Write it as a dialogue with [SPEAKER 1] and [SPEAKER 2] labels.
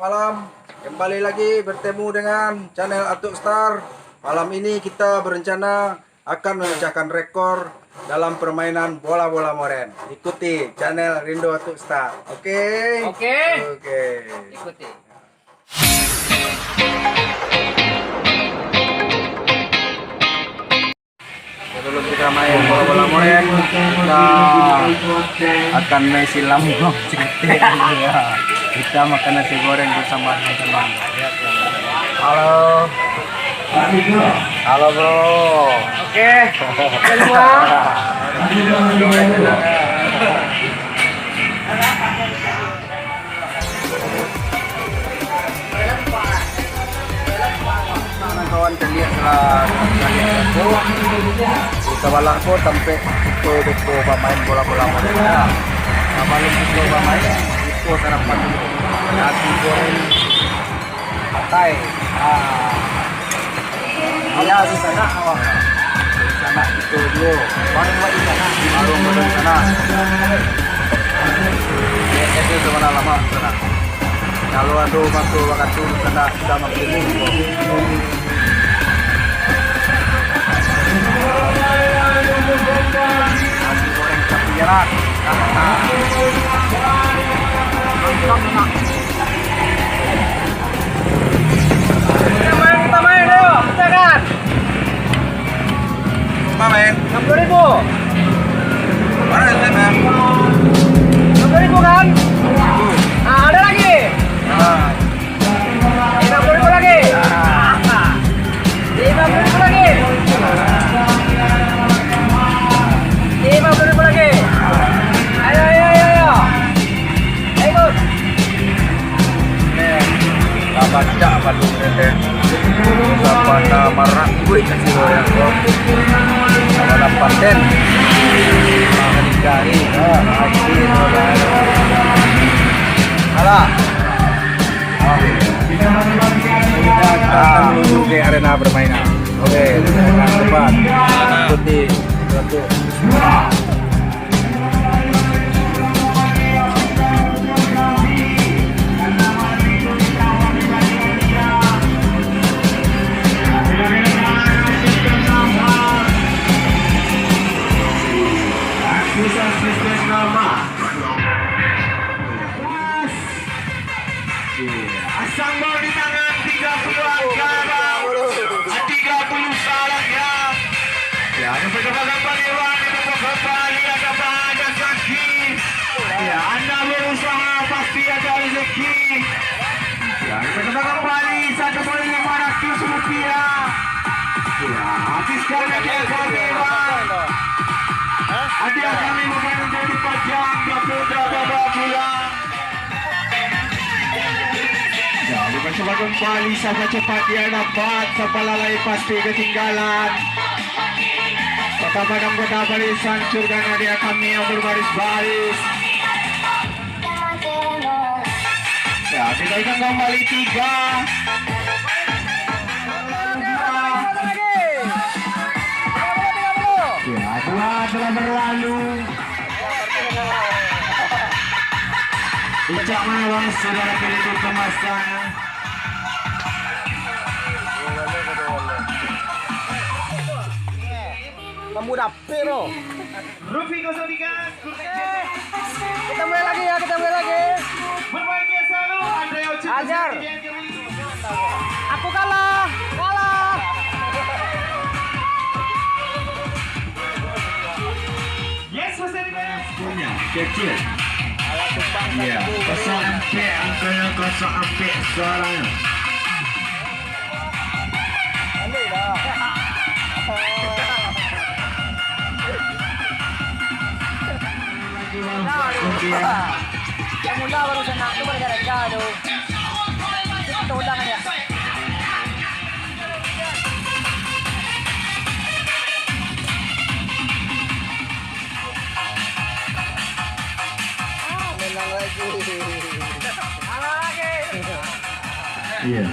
[SPEAKER 1] malam. Kembali lagi bertemu dengan channel Atuk Star. Malam ini kita berencana akan memecahkan rekor dalam permainan bola-bola moren. Ikuti channel Rindu Atuk Star. Oke?
[SPEAKER 2] Oke.
[SPEAKER 1] Oke.
[SPEAKER 2] Ikuti.
[SPEAKER 1] Sebelum kita main bola-bola moren, kita akan main silam ya. Kita makan nasi goreng bersama teman-teman. Halo. Halo bro.
[SPEAKER 2] Oke. Semua.
[SPEAKER 1] Kawan kalian telah kita balang po sampai itu pemain bola-bola moren. Malam itu pemain itu sarapan dulu. Nasi goreng patai. Ya di sana awak. Di sana itu dulu. Warung di sana. Warung di sana. Itu mana lama sana. Kalau ada masuk waktu di sana sudah makin nasi goreng capiran.
[SPEAKER 2] Kita main yuk. Pecahkan.
[SPEAKER 1] Main.
[SPEAKER 2] 60.000.
[SPEAKER 1] Mana sih men?
[SPEAKER 2] 60.000 kan? Nah, ada lagi. 50.000 lagi. 50.000 lagi. 50.000 lagi. Ayo. Ikut.
[SPEAKER 1] Baca apa tuh teh? Sabana marah gue kasih goyang bro. Sabana paten. Menikahi. Akhir Alah. Kita akan menuju ke arena permainan. Oke, dengan cepat. Ikuti satu.
[SPEAKER 3] Asang bau di tangan 30 angka bau 30 salah ya yang berkembang paliwan itu kembali ada kaki ya anda berusaha pasti ada rezeki ya yang berkembang kembali 1.500 rupiah ya habiskan yang kedewan hadiah kami bukan menjadi pajang Putra Babak Pulang. Bukan coba kembali sangat cepat dia dapat sepalalai pasti ketinggalan. Kota Padang Kota Baris hancurkan hadiah kami yang berbaris-baris. Ya kita akan kembali 3. Ya 2 telah berlalu. Ucap melawan saudara pilih kemasan.
[SPEAKER 2] Pemuda Piro.
[SPEAKER 3] Rufi 03
[SPEAKER 2] Kita mulai lagi ya,
[SPEAKER 3] berbaiknya selalu Andrea Ucap.
[SPEAKER 2] Ajar. Aku kalah.
[SPEAKER 3] Yes, Mas Erick. Punya kecil. Ya, 0 ampere angkanya 0 ampere suaranya.
[SPEAKER 2] Yang mula baru sana, itu bergara-gara. Itu undangan ya. Menang lagi.
[SPEAKER 3] Iya.